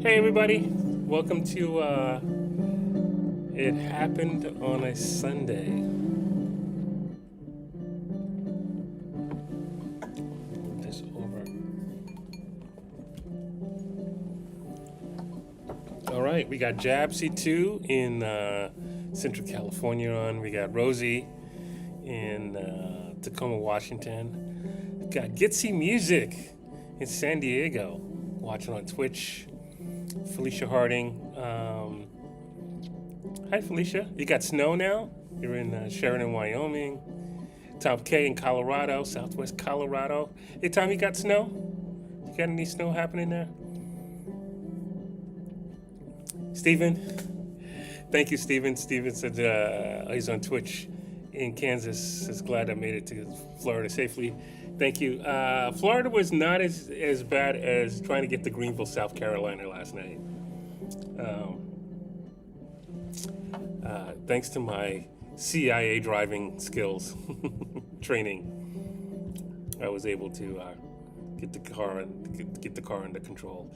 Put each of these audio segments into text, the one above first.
Hey everybody, welcome to It Happened on a Sunday. Move this over. All right, we got Jabsy2 in Central California on. We got Rosie in Tacoma, Washington. We got Gitsy Music in San Diego, watching on Twitch. Felicia Harding. Hi, Felicia. You got snow now? You're in Sheridan, Wyoming. Tom K in Colorado, Southwest Colorado. Hey, Tom, you got snow? You got any snow happening there? Steven? Thank you, Steven. Steven said he's on Twitch in Kansas. Is glad I made it to Florida safely. Thank you. Florida was not as bad as trying to get to Greenville, South Carolina last night. Thanks to my CIA driving skills training, I was able to get the car under control.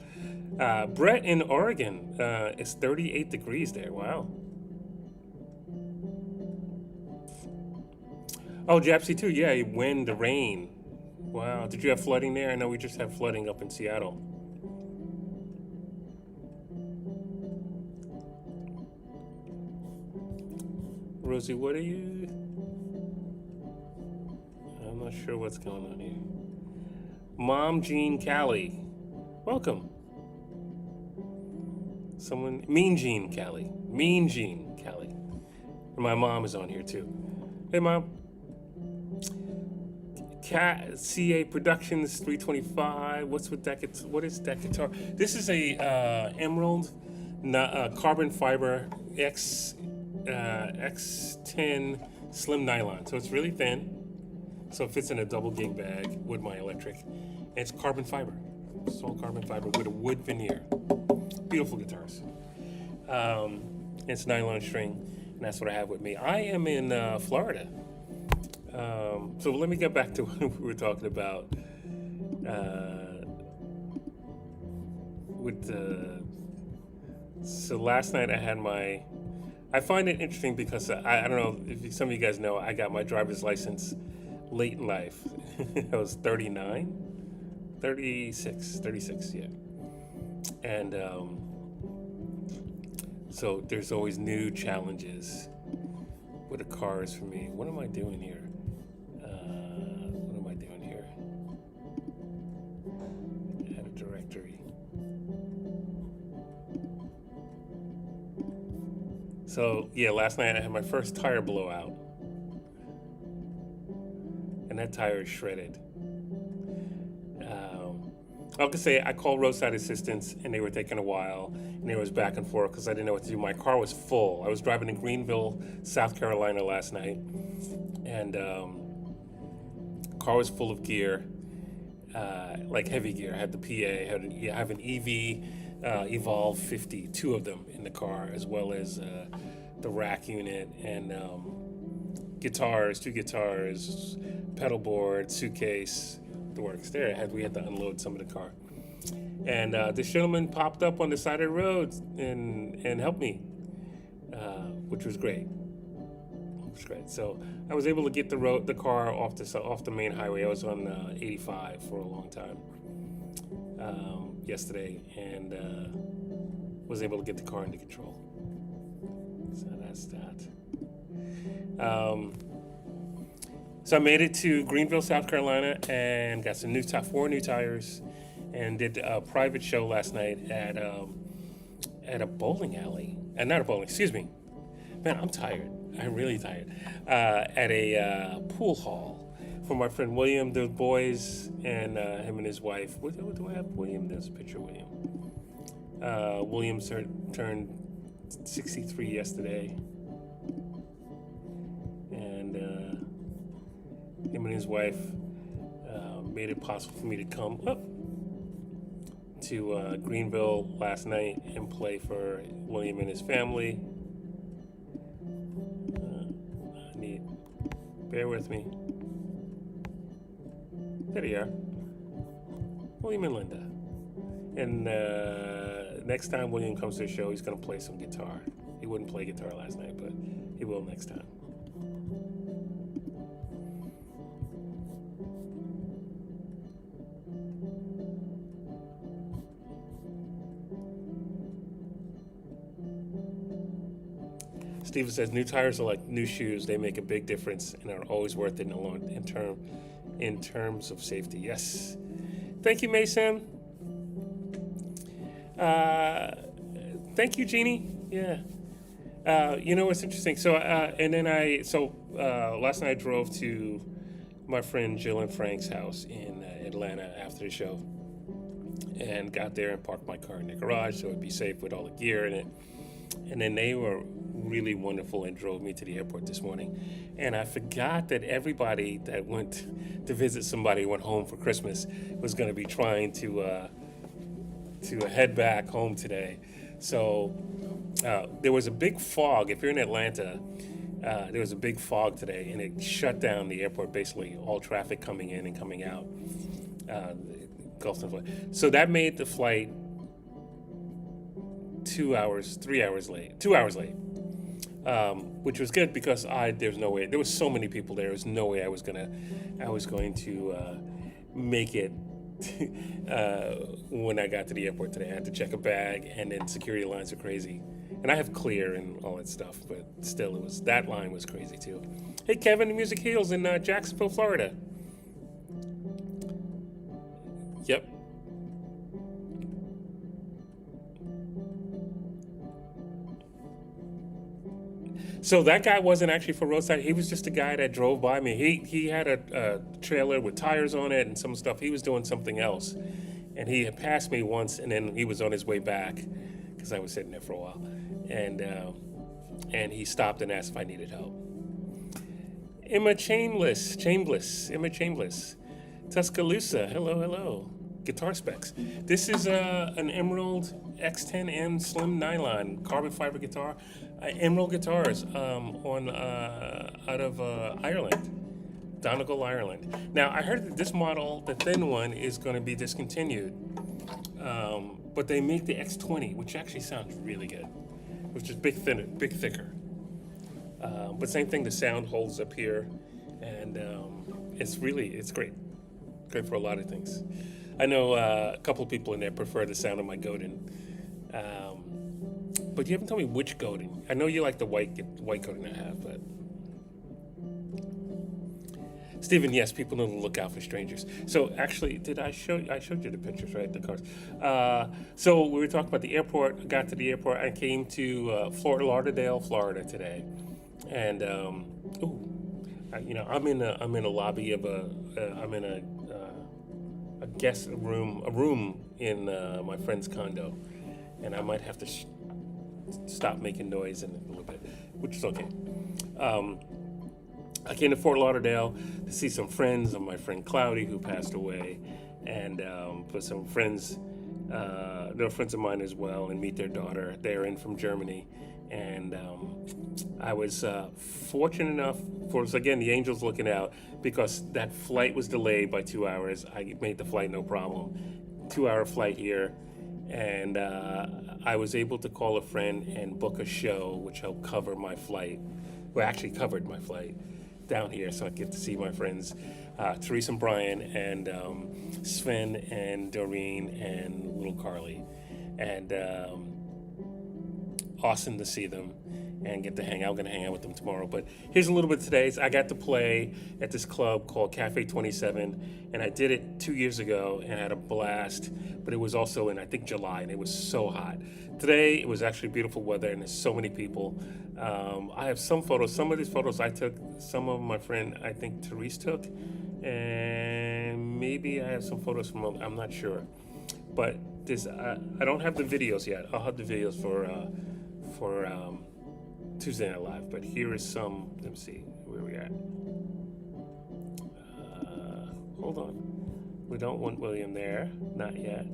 Brett in Oregon, it's 38 degrees there. Wow. Oh, Japsy too. Yeah, wind, the rain. Wow. Did you have flooding there? I know we just have flooding up in Seattle. Rosie, what are you? I'm not sure what's going on here. Mom Jean Callie, welcome. Mean Jean Callie. And my mom is on here too. Hey, Mom. Cat CA Productions 325. What is that guitar? This is a Emerald carbon fiber X10 slim nylon. So it's really thin. So it fits in a double gig bag with my electric. And it's carbon fiber. It's all carbon fiber with a wood veneer. Beautiful guitars. It's nylon string, and that's what I have with me. I am in Florida. So let me get back to what we were talking about so last night I find it interesting because I don't know if some of you guys know, I got my driver's license late in life. I was 36, yeah. And so there's always new challenges with the cars for me. What am I doing here? Add a directory. So yeah, last night I had my first tire blowout, and that tire is shredded. I can say I called roadside assistance, and they were taking a while, and it was back and forth because I didn't know what to do. My car was full. I was driving to Greenville, South Carolina last night, and car was full of gear, like heavy gear. I had the PA, I have an EV Evolve 50, two of them in the car, as well as the rack unit and two guitars, pedal board, suitcase, the works. There, we had to unload some of the car. And this gentleman popped up on the side of the road and helped me, which was great. So I was able to get the car off the main highway. I was on 85 for a long time yesterday, and was able to get the car under control. So that's that. So I made it to Greenville, South Carolina, and got some 4 new tires, and did a private show last night at a bowling alley. Not a bowling, excuse me. Man, I'm tired. I'm really tired. At a pool hall for my friend William, the boys, and him and his wife. What do I have? William, there's a picture of William. William turned 63 yesterday. And him and his wife made it possible for me to come up to Greenville last night and play for William and his family. Bear with me. There they are. William and Linda. And next time William comes to the show, he's gonna play some guitar. He wouldn't play guitar last night, but he will next time. Steven says new tires are like new shoes. They make a big difference and are always worth it in terms of safety. Yes. Thank you, Mason. Thank you, Jeannie. Yeah. You know what's interesting? So last night I drove to my friend Jill and Frank's house in Atlanta after the show, and got there and parked my car in the garage so it'd be safe with all the gear in it. And then they were really wonderful and drove me to the airport this morning. And I forgot that everybody that went to visit somebody who went home for Christmas was going to be trying to head back home today. So there was a big fog. If you're in Atlanta, there was a big fog today, and it shut down the airport, basically all traffic coming in and coming out. So that made the flight 3 hours late, 2 hours late, which was good because there's no way, there was so many people there. There's no way I was going to make it when I got to the airport today. I had to check a bag, and then security lines are crazy. And I have Clear and all that stuff, but still, that line was crazy too. Hey, Kevin, the Music Heals in Jacksonville, Florida. Yep. So that guy wasn't actually for roadside. He was just a guy that drove by me. He had a trailer with tires on it and some stuff. He was doing something else, and he had passed me once, and then he was on his way back because I was sitting there for a while, and he stopped and asked if I needed help. Emma Chambliss, Tuscaloosa, hello. Guitar specs. This is an Emerald X10M Slim Nylon carbon fiber guitar. Emerald Guitars out of Ireland, Donegal, Ireland. Now, I heard that this model, the thin one, is going to be discontinued, but they make the X20, which actually sounds really good, which is big thicker. But same thing, the sound holds up here, and it's great. Great for a lot of things. I know a couple of people in there prefer the sound of my Godin. But you haven't told me which Godin. I know you like the white Godin I have, but... Stephen, yes, people know to look out for strangers. So actually, I showed you the pictures, right? The cars. So we were talking about the airport. I got to the airport. I came to Lauderdale, Florida today. And, I'm in a lobby of I'm in a guest room in my friend's condo, and I might have to stop making noise in a little bit, which is okay. I came to Fort Lauderdale to see some friends of my friend Cloudy, who passed away, and but some friends, they're friends of mine as well, and meet their daughter. They're in from Germany, and I was fortunate enough for, again, the angels looking out, because that flight was delayed by 2 hours. I made the flight no problem. 2-hour flight here, and I was able to call a friend and book a show which helped cover my flight. Well, actually covered my flight down here, so I get to see my friends Teresa and Brian, and Sven and Doreen and little Carly, and awesome to see them and get to hang out. I'm going to hang out with them tomorrow. But here's a little bit today. I got to play at this club called Cafe 27, and I did it 2 years ago and had a blast. But it was also in, I think, July, and it was so hot. Today, it was actually beautiful weather, and there's so many people. I have some photos. Some of these photos I took, some of my friend, I think, Therese took, and maybe I have some photos from, I'm not sure. But this, I don't have the videos yet. I'll have the videos for Tuesday Night Live, but here is some. Let me see where we at. Hold on, we don't want William there, not yet.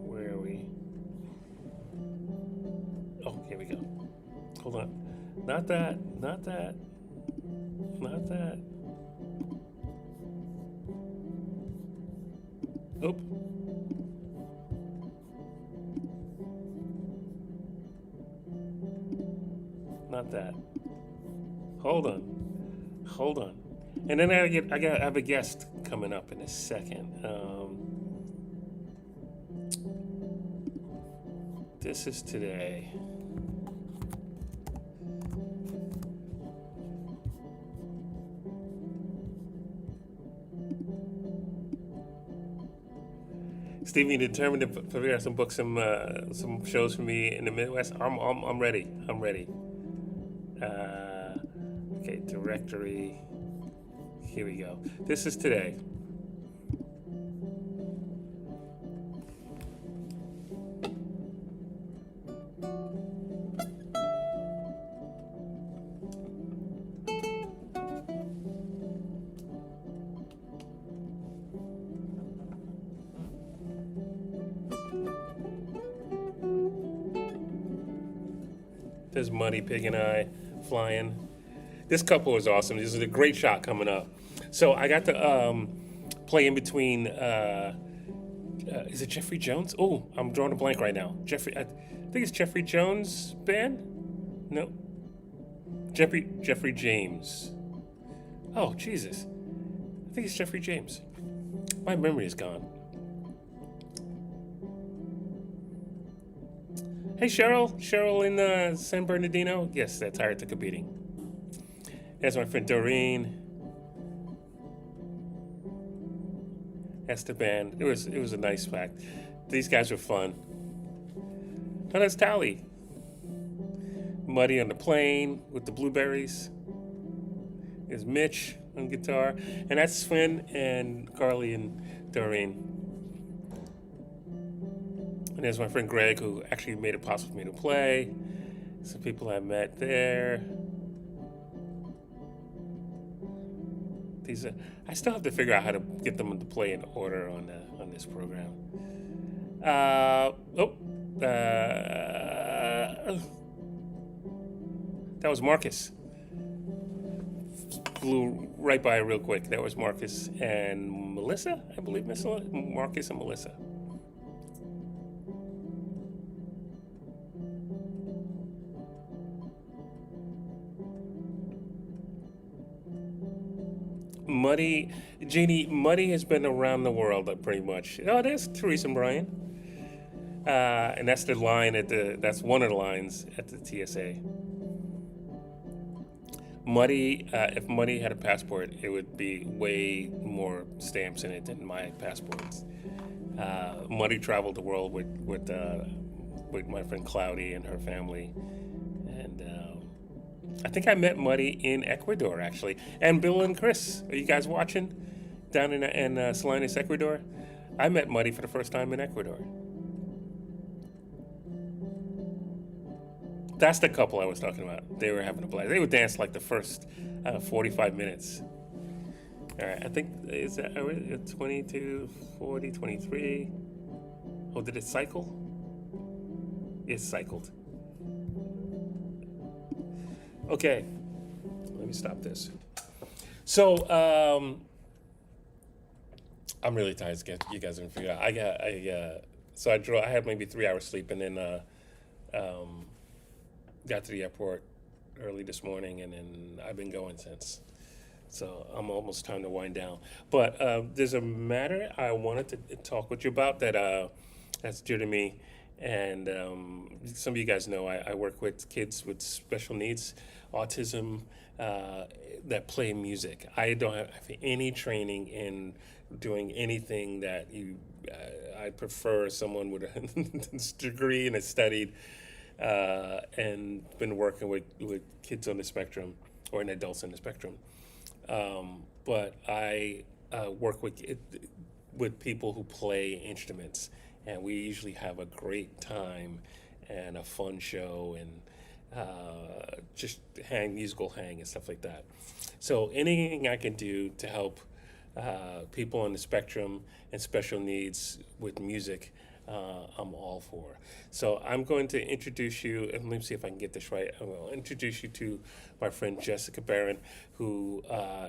Where are we? Oh, here we go. Hold on, not that. not that. Hold on. And then I have a guest coming up in a second. This is today. Stevie, you determined to prepare some shows for me in the Midwest. I'm ready. I'm ready. Okay, directory. Here we go. This is today. There's Muddy Pig and I flying. This couple is awesome. This is a great shot coming up. So I got to play in between. Is it Jeffrey Jones? Oh, I'm drawing a blank right now. I think it's Jeffrey Jones band. No, Jeffrey James. Oh Jesus, I think it's Jeffrey James. My memory is gone. Hey Cheryl in San Bernardino. Yes, that tire took a beating. That's my friend Doreen. That's the band. It was a nice fact. These guys were fun. Oh, that's Tally. Muddy on the plane with the blueberries. There's Mitch on guitar, and that's Sven and Carly and Doreen. And there's my friend Greg, who actually made it possible for me to play. Some people I met there. I still have to figure out how to get them to play in order on this program. That was Marcus. Blew right by real quick. That was Marcus and Melissa, I believe. Marcus and Melissa. Muddy has been around the world pretty much. Oh, there's Teresa Bryan, and that's the line that's one of the lines at the TSA. Muddy, if Muddy had a passport, it would be way more stamps in it than my passports. Muddy traveled the world with my friend Cloudy and her family, and I think I met Muddy in Ecuador, actually. And Bill and Chris, are you guys watching down in Salinas, Ecuador? I met Muddy for the first time in Ecuador. That's the couple I was talking about. They were having a blast. They would dance like the first 45 minutes. All right, I think, is that 22, 40, 23? Oh, did it cycle? It cycled. Okay, let me stop this. So, I'm really tired. You guys didn't figure out. I had maybe 3 hours sleep, and then got to the airport early this morning, and then I've been going since. So I'm almost time to wind down. But there's a matter I wanted to talk with you about that's dear to me. And some of you guys know I work with kids with special needs, autism, that play music. I don't have any training in doing anything that I prefer someone with a degree and has studied and been working with kids on the spectrum or in adults on the spectrum. But I work with people who play instruments. And we usually have a great time and a fun show and just musical hang and stuff like that. So anything I can do to help people on the spectrum and special needs with music, I'm all for. So I'm going to introduce you, and let me see if I can get this right. I will introduce you to my friend Jessica Barron, who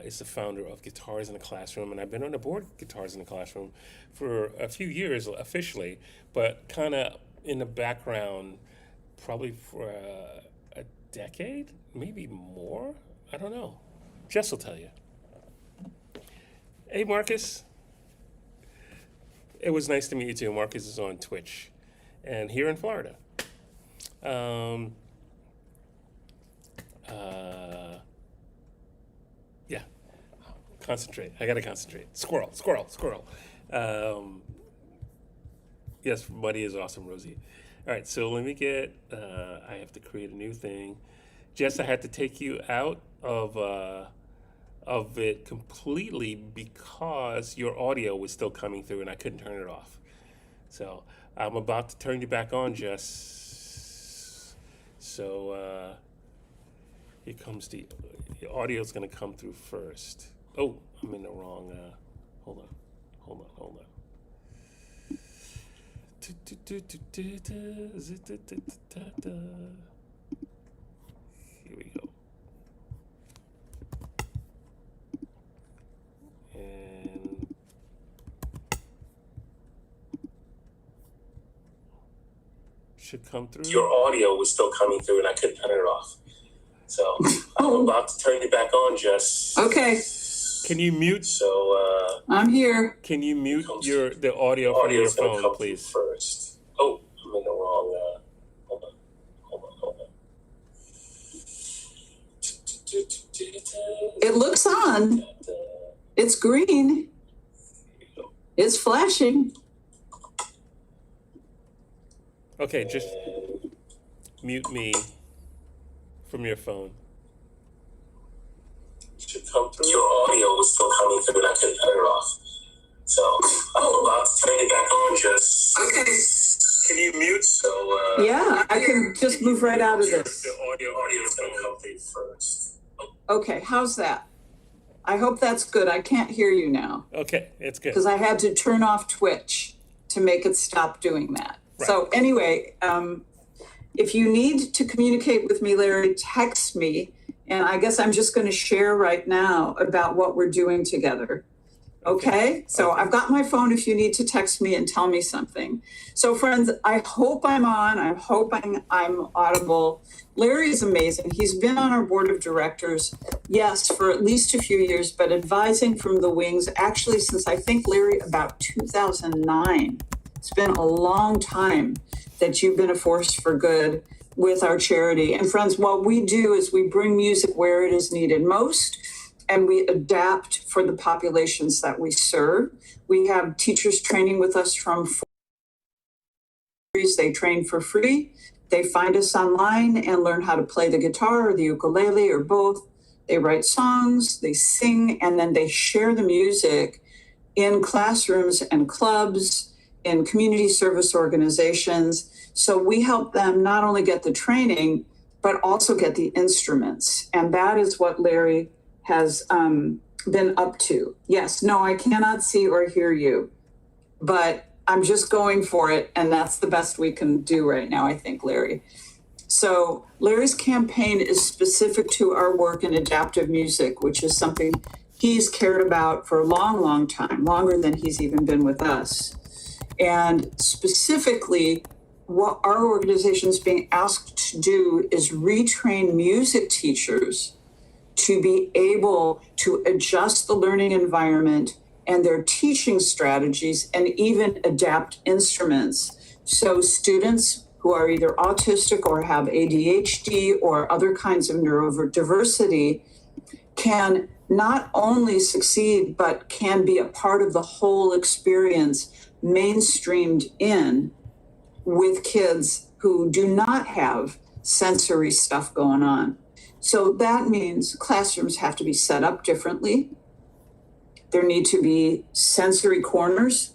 is the founder of Guitars in the Classroom, and I've been on the board of Guitars in the Classroom for a few years officially, but kind of in the background, probably for a decade, maybe more. I don't know. Jess will tell you. Hey, Marcus. It was nice to meet you too. Marcus is on Twitch, and here in Florida. Um, yeah. Concentrate. I gotta concentrate. Squirrel. Squirrel. Squirrel. Um, yes, Buddy is awesome, Rosie. All right, so let me get. I have to create a new thing. Jess, I had to take you out of it completely because your audio was still coming through and I couldn't turn it off. So I'm about to turn you back on, Jess. So here comes the audio's gonna come through first. Oh, I'm in the wrong. Hold on, hold on, hold on. Here we go. And should come through. Your audio was still coming through and I couldn't turn it off. So I'm about to turn you back on, Jess. Okay. Can you mute? So I'm here. Can you mute the audio from your phone, please? First. Oh, I'm in the wrong. Hold on. It looks on. It's green. It's flashing. Okay, just mute me from your phone. Should come through. Your audio was still coming through and I couldn't turn it off. So I'm about to turn it back on, Jess. Okay. Can you mute? So yeah, I can just move right out of this. The audio is going to come through first. Okay, how's that? I hope that's good. I can't hear you now. Okay, it's good. Because I had to turn off Twitch to make it stop doing that. Right. So anyway, if you need to communicate with me, Larry, text me. And I guess I'm just going to share right now about what we're doing together. Okay? So I've got my phone if you need to text me and tell me something. So friends, I hope I'm on. I'm hoping I'm audible. Larry is amazing. He's been on our board of directors, yes, for at least a few years, but advising from the wings, actually since I think, Larry, about 2009. It's been a long time that you've been a force for good with our charity. And friends, what we do is we bring music where it is needed most, and we adapt for the populations that we serve. We have teachers training with us from they train for free. They find us online and learn how to play the guitar or the ukulele or both. They write songs, they sing, and then they share the music in classrooms and clubs, in community service organizations. So we help them not only get the training, but also get the instruments. And that is what Larry has been up to. Yes, no, I cannot see or hear you, but I'm just going for it. And that's the best we can do right now, I think, Larry. So Larry's campaign is specific to our work in adaptive music, which is something he's cared about for a long, long time, longer than he's even been with us. And specifically, what our organization is being asked to do is retrain music teachers to be able to adjust the learning environment and their teaching strategies and even adapt instruments. So students who are either autistic or have ADHD or other kinds of neurodiversity can not only succeed, but can be a part of the whole experience mainstreamed in with kids who do not have sensory stuff going on. So that means classrooms have to be set up differently. There need to be sensory corners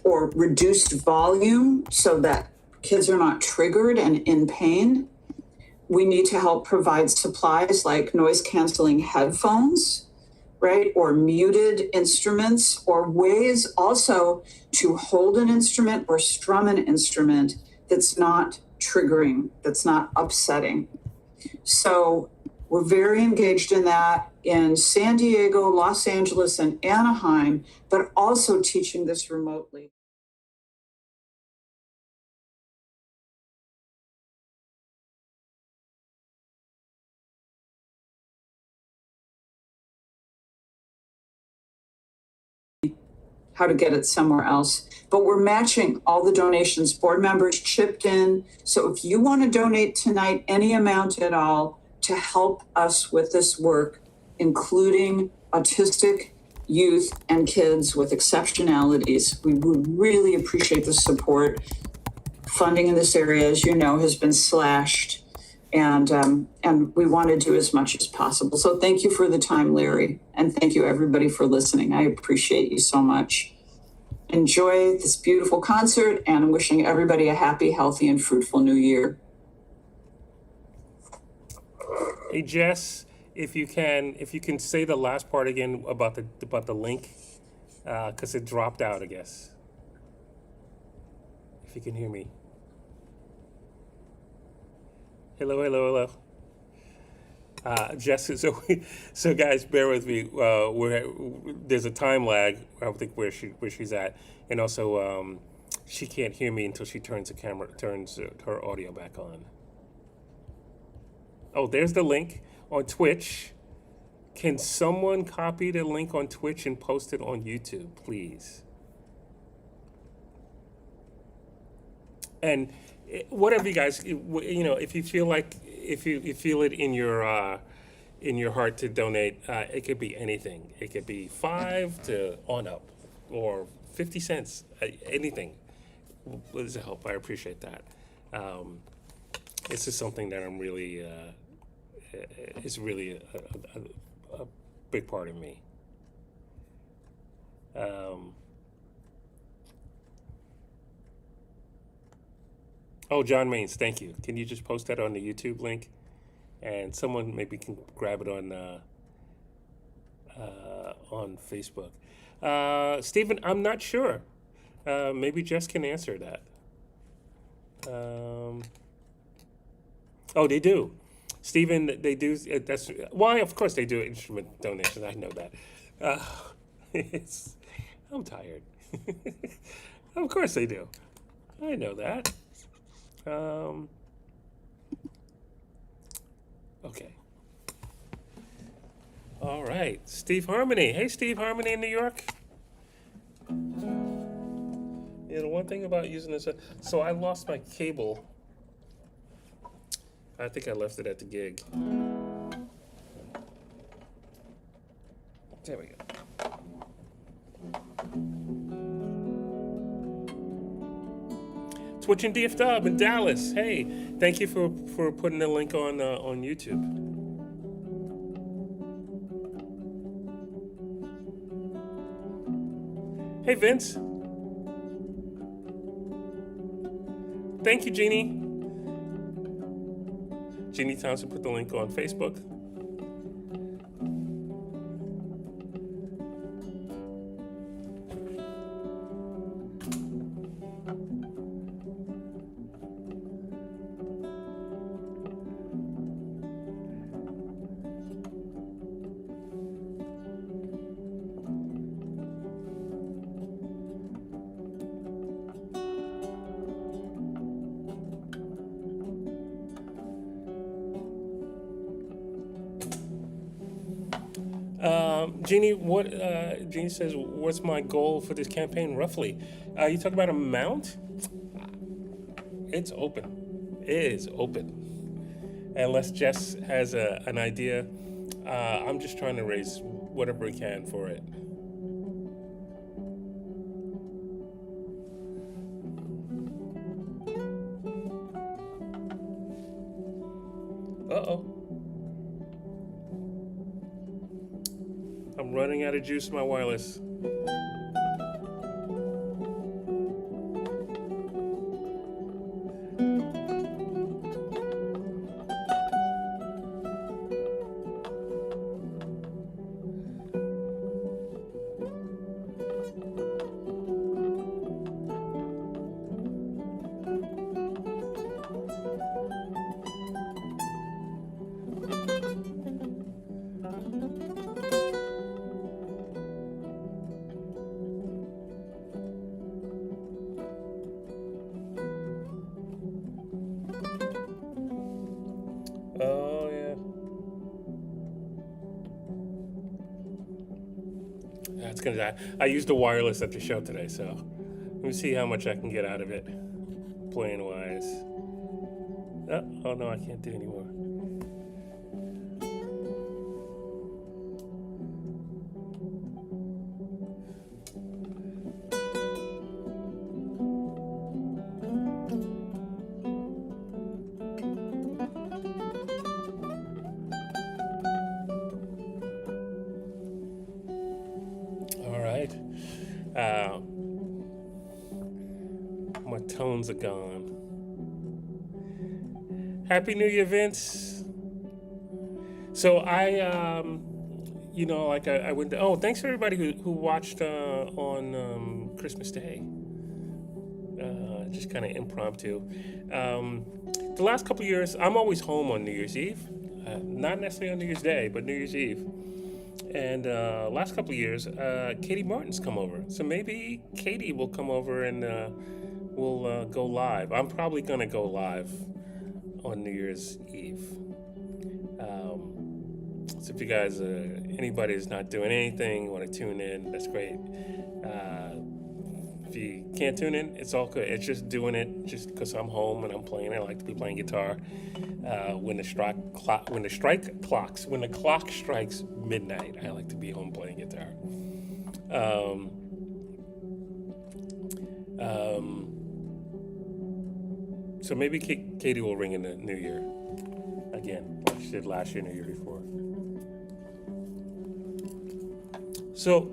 or reduced volume so that kids are not triggered and in pain. We need to help provide supplies like noise canceling headphones, right? Or muted instruments, or ways also to hold an instrument or strum an instrument that's not triggering, that's not upsetting. So we're very engaged in that in San Diego, Los Angeles, and Anaheim, but also teaching this remotely. how to get it somewhere else. But we're matching all the donations. Board members chipped in. So if you want to donate tonight, any amount at all to help us with this work, including autistic youth and kids with exceptionalities, we would really appreciate the support. Funding in this area, as you know, has been slashed, and we want to do as much as possible. So thank you for the time, Larry, and thank you everybody for listening. I appreciate you so much. Enjoy this beautiful concert, and I'm wishing everybody a happy, healthy, and fruitful new year. Hey Jess, if you can say the last part again about the link, because it dropped out, I guess. If you can hear me. Hello. Jess, so guys, bear with me. There's a time lag. I don't think where she's at, and also she can't hear me until she turns her audio back on. Oh, there's the link on Twitch. Can someone copy the link on Twitch and post it on YouTube, please? And whatever you guys, if you feel like, if you feel it in your heart to donate, it could be anything. It could be $5 to on up, or 50 cents, anything. Does it help? I appreciate that. This is something that I'm really, is really a big part of me. Oh, John Maines, thank you. Can you just post that on the YouTube link? And someone maybe can grab it on Facebook. Stephen, I'm not sure. Maybe Jess can answer that. Oh, they do. Stephen, they do. That's why, of course, they do instrument donations. I know that. I'm tired. Of course they do. I know that. Okay. All right. Steve Harmony. Hey, Steve Harmony in New York. Yeah, the one thing about using this, so I lost my cable. I think I left it at the gig. There we go. Twitch and DF Dub in Dallas. Hey, thank you for putting the link on YouTube. Hey, Vince. Thank you, Jeannie. Jeannie Thompson put the link on Facebook. Jeannie, Jeannie says, what's my goal for this campaign roughly? You talk about amount? It's open. It is open. Unless Jess has an idea, I'm just trying to raise whatever we can for it. Uh-oh. I'm running out of juice in my wireless. I used the wireless at the show today, so let me see how much I can get out of it, playing wise. Oh no, I can't do anymore. All right. Uh, my tones are gone. Happy New Year, Vince. So I went. Thanks for everybody who watched on Christmas Day. Just kind of impromptu. The last couple of years, I'm always home on New Year's Eve. Not necessarily on New Year's Day, but New Year's Eve. And last couple of years, Katie Martin's come over. So maybe Katie will come over and we'll go live. I'm probably going to go live on New Year's Eve. So if you guys, anybody is not doing anything, want to tune in, that's great. If you can't tune in, it's all good. It's just doing it just because I'm home and I'm playing. I like to be playing guitar. When the clock strikes midnight, I like to be home playing guitar. So maybe Katie will ring in the new year again, like she did last year and the year before. So,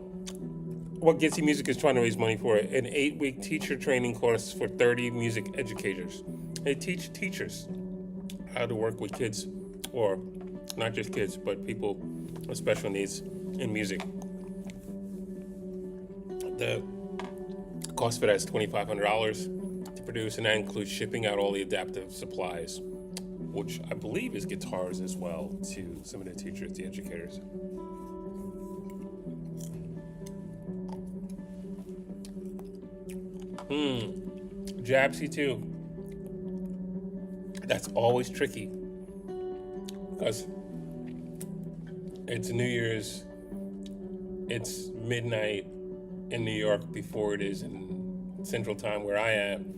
what Gitsy Music is trying to raise money for, an 8-week teacher training course for 30 music educators. They teach teachers how to work with kids, or not just kids, but people with special needs in music. The cost for that is $2,500 to produce, and that includes shipping out all the adaptive supplies, which I believe is guitars as well, to some of the teachers, the educators. Jabsy too. That's always tricky because it's New Year's, it's midnight in New York before it is in Central Time where I am,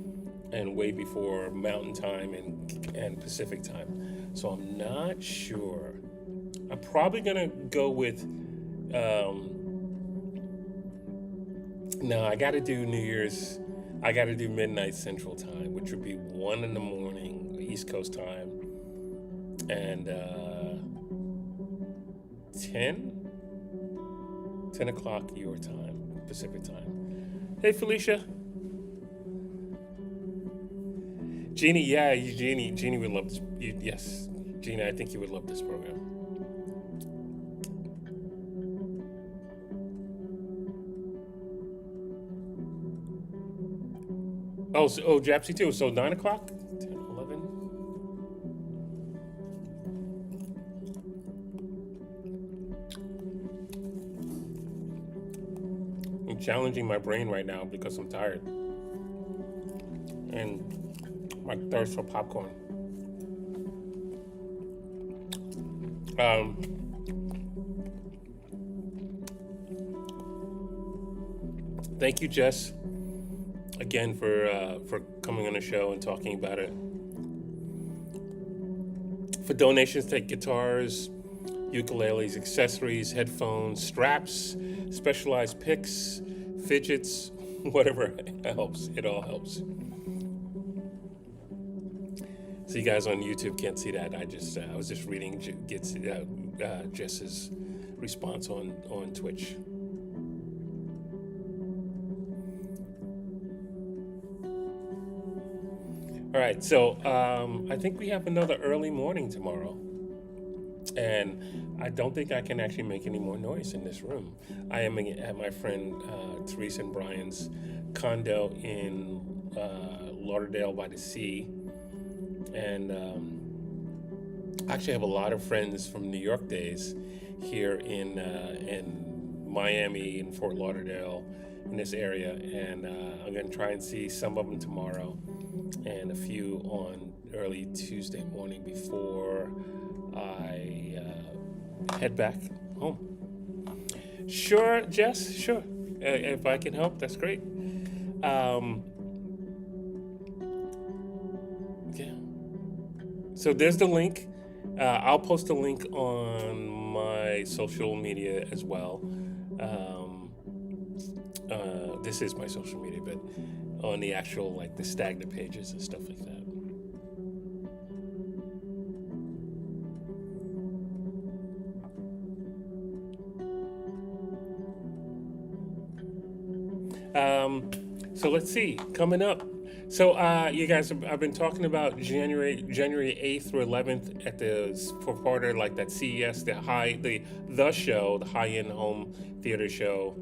and way before Mountain Time and Pacific Time. So I'm not sure. I'm probably gonna go with no, I gotta do New Year's. I gotta do midnight Central Time, which would be 1 a.m. East Coast time, and 10 o'clock your time, Pacific Time. Hey Felicia. Jeannie, yeah, Jeannie would love this. Yes, Jeannie, I think you would love this program. Oh, Japsy too. So 9 o'clock, 10, 11. I'm challenging my brain right now because I'm tired and my thirst for popcorn. Thank you, Jess, again for coming on the show and talking about it. For donations, take guitars, ukuleles, accessories, headphones, straps, specialized picks, fidgets, whatever helps. It all helps. So you guys on YouTube can't see that. I was just reading Jess's response on Twitch. All right, so I think we have another early morning tomorrow, and I don't think I can actually make any more noise in this room. I am at my friend Teresa and Brian's condo in Lauderdale by the sea, and I actually have a lot of friends from New York days here in Miami and Fort Lauderdale in this area, and I'm going to try and see some of them tomorrow and a few on early Tuesday morning before I head back home. Sure, Jess. Sure. If I can help, that's great. Um, yeah. So there's the link. I'll post a link on my social media as well. Um, this is my social media, but on the actual like the stagnant pages and stuff like that. So let's see, coming up. So you guys, I've been talking about January 8th through 11th at the for part of like that CES, the show, the high end home theater show.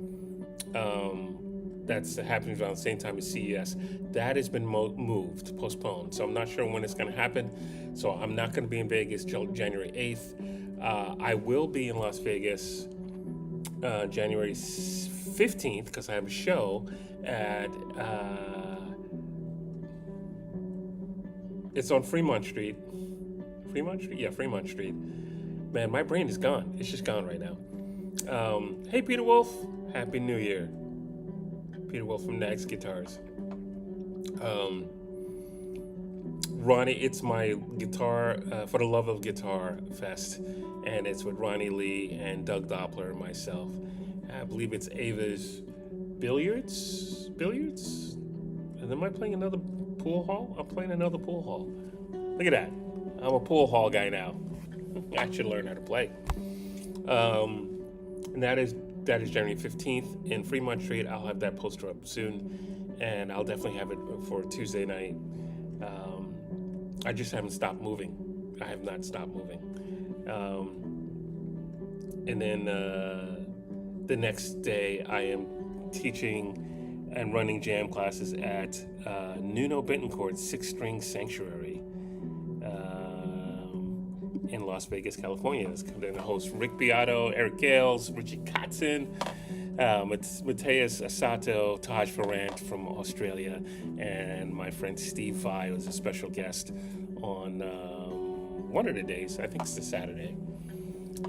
That's happening around the same time as CES. That has been moved, postponed. So I'm not sure when it's going to happen. So I'm not going to be in Vegas till January 8th. I will be in Las Vegas January 15th because I have a show at it's on Fremont Street. Fremont Street? Yeah, Fremont Street. Man, my brain is gone. It's just gone right now. Hey, Peter Wolf. Happy New Year. Peter Wolf from Nags Guitars. Ronnie, it's my guitar for the love of guitar fest, and it's with Ronnie Lee and Doug Doppler and myself. I believe it's Ava's Billiards, and am I playing another pool hall? I'm playing another pool hall. Look at that! I'm a pool hall guy now. I should learn how to play. And that is January 15th in Fremont Street. I'll have that poster up soon, and I'll definitely have it for Tuesday night. I just haven't stopped moving. I have not stopped moving. And then the next day, I am teaching and running jam classes at Nuno Betancourt's Six String Sanctuary in Las Vegas, California. It's going to host Rick Beato, Eric Gales, Richie Kotzen, Mateus Asato, Taj Farrant from Australia, and my friend Steve Vai was a special guest on one of the days. I think it's the Saturday.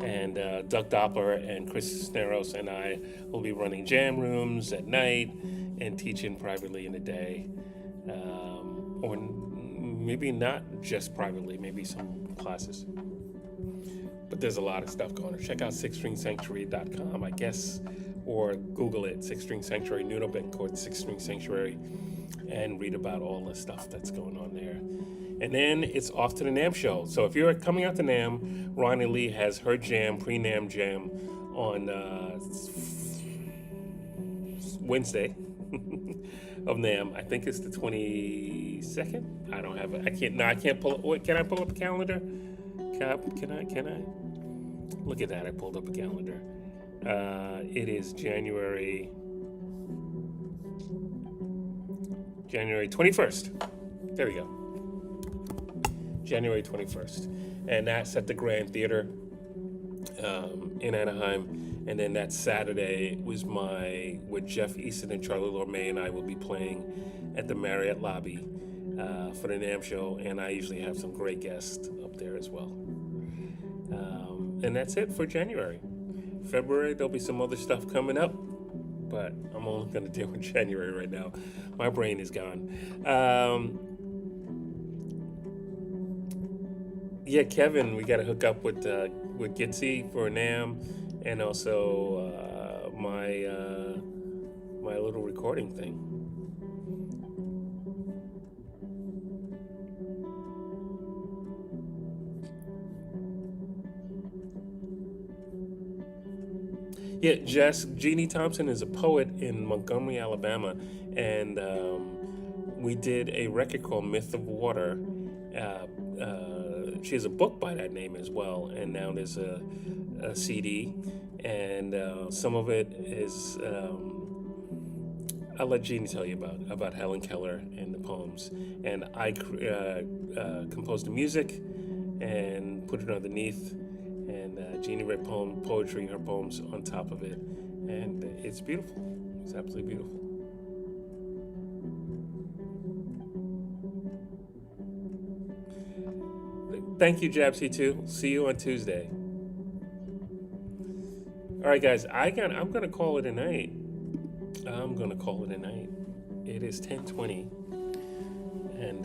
And Doug Doppler and Chris Cisneros and I will be running jam rooms at night and teaching privately in the day. Or maybe not just privately, maybe some classes. But there's a lot of stuff going on. Check out sixstringsanctuary.com, I guess, or Google it, Six String Sanctuary, Nuno Betancourt, Six String Sanctuary, and read about all the stuff that's going on there. And then it's off to the NAMM show. So if you're coming out to NAMM, Ronnie Lee has her jam, pre-NAMM jam, on Wednesday of NAMM. I think it's the 22nd. I don't have it. I can't pull it. Wait, can I pull up a calendar? Can I? Look at that. I pulled up a calendar. It is January 21st. There we go. January 21st. And that's at the Grand Theater in Anaheim. And then that Saturday was with Jeff Easton and Charlie Lorme, and I will be playing at the Marriott lobby for the NAMM show. And I usually have some great guests up there as well. And that's it for January. February, there'll be some other stuff coming up, but I'm only going to deal with January right now. My brain is gone. Yeah, Kevin, we got to hook up with Gitsy for NAMM, and also my little recording thing. Yeah, Jeannie Thompson is a poet in Montgomery, Alabama, and we did a record called Myth of Water. She has a book by that name as well, and now there's a CD, and some of it is, I'll let Jeannie tell you about Helen Keller and the poems. And I composed the music and put it underneath, and Jeannie read poetry, her poems on top of it, and it's beautiful. It's absolutely beautiful. Thank you, Jabsy, too. See you on Tuesday. All right, guys, I'm gonna call it a night. It is 10:20, and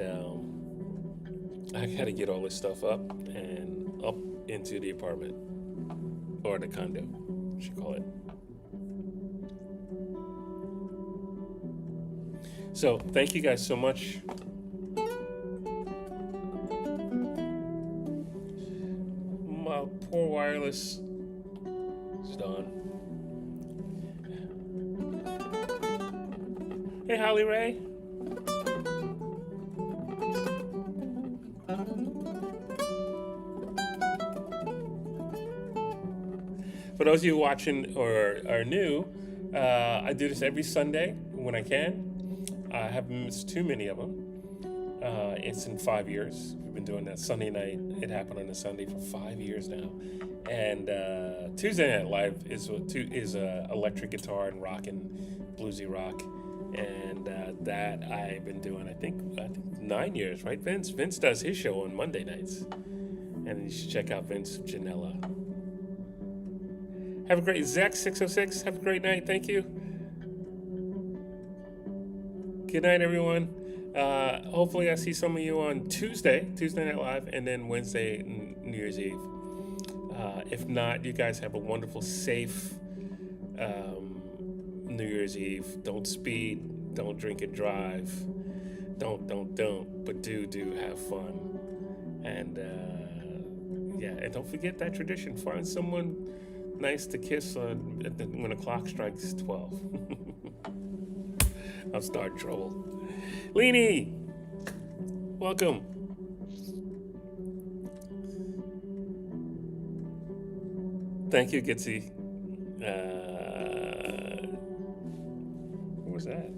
I gotta get all this stuff up and up into the apartment or the condo, you should call it. So thank you guys so much. My poor wireless is done. Hey, Holly Ray. For those of you watching or are new, I do this every Sunday when I can. I haven't missed too many of them. It's in 5 years. We've been doing that Sunday night. It happened on a Sunday for 5 years now. And Tuesday Night Live is electric guitar and rock and bluesy rock. And that I've been doing, I think 9 years, right, Vince? Vince does his show on Monday nights. And you should check out Vince Janella. Have a great Zach606. Have a great night. Thank you. Good night, everyone. Hopefully I see some of you on Tuesday Night Live, and then Wednesday, New Year's Eve. If not, you guys have a wonderful, safe New Year's Eve. Don't speed. Don't drink and drive. Don't. But do have fun. And and don't forget that tradition. Find someone nice to kiss when the clock strikes 12. I'll start trouble. Leanie, welcome. Thank you, Gitsy. What was that?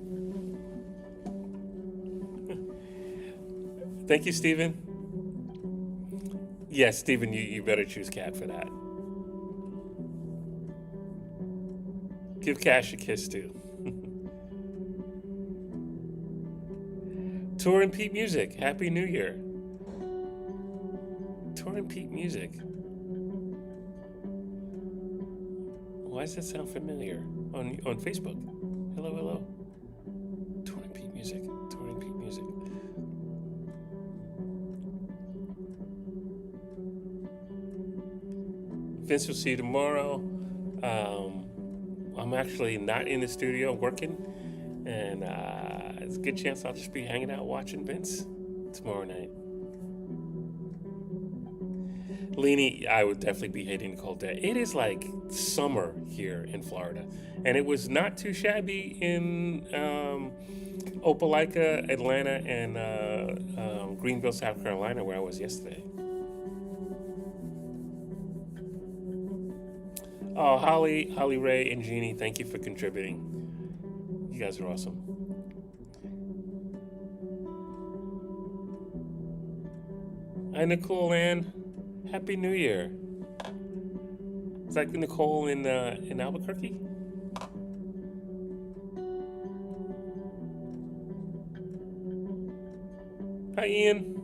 Thank you, Stephen. Yes, Stephen, you better choose Cat for that. Give Cash a kiss, too. Tour and Pete Music, Happy New Year. Tour and Pete Music. Why does that sound familiar on Facebook? Hello. Tour and Pete Music. Vince will see you tomorrow. I'm actually not in the studio working, and it's a good chance I'll just be hanging out watching Vince tomorrow night. Leanie, I would definitely be hating the cold day. It is like summer here in Florida, and it was not too shabby in Opelika, Atlanta, and Greenville, South Carolina, where I was yesterday. Oh, Holly Ray, and Jeannie, thank you for contributing. You guys are awesome. Hi, Nicole Ann. Happy New Year. Is that Nicole in Albuquerque? Hi, Ian.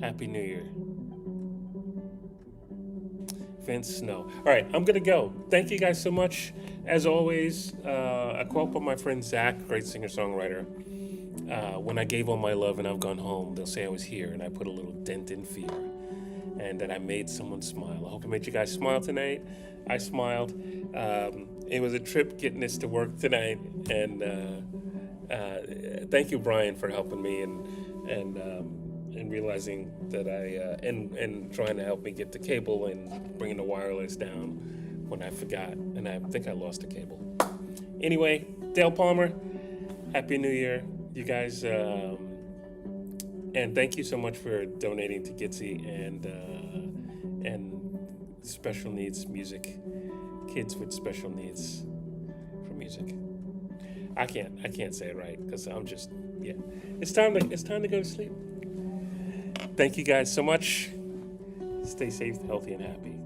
Happy New Year. Vince Snow. All right, I'm gonna go. Thank you guys so much. As always, a quote from my friend Zach, great singer-songwriter. When I gave all my love and I've gone home, they'll say I was here and I put a little dent in fear, and that I made someone smile. I hope I made you guys smile tonight. I smiled. It was a trip getting this to work tonight, and thank you, Brian, for helping me and realizing that and trying to help me get the cable and bringing the wireless down when I forgot, and I think I lost the cable. Anyway, Dale Palmer, Happy New Year, you guys, and thank you so much for donating to Gitsy and special needs music, kids with special needs for music. I can't say it right because I'm just It's time to go to sleep. Thank you guys so much. Stay safe, healthy, and happy.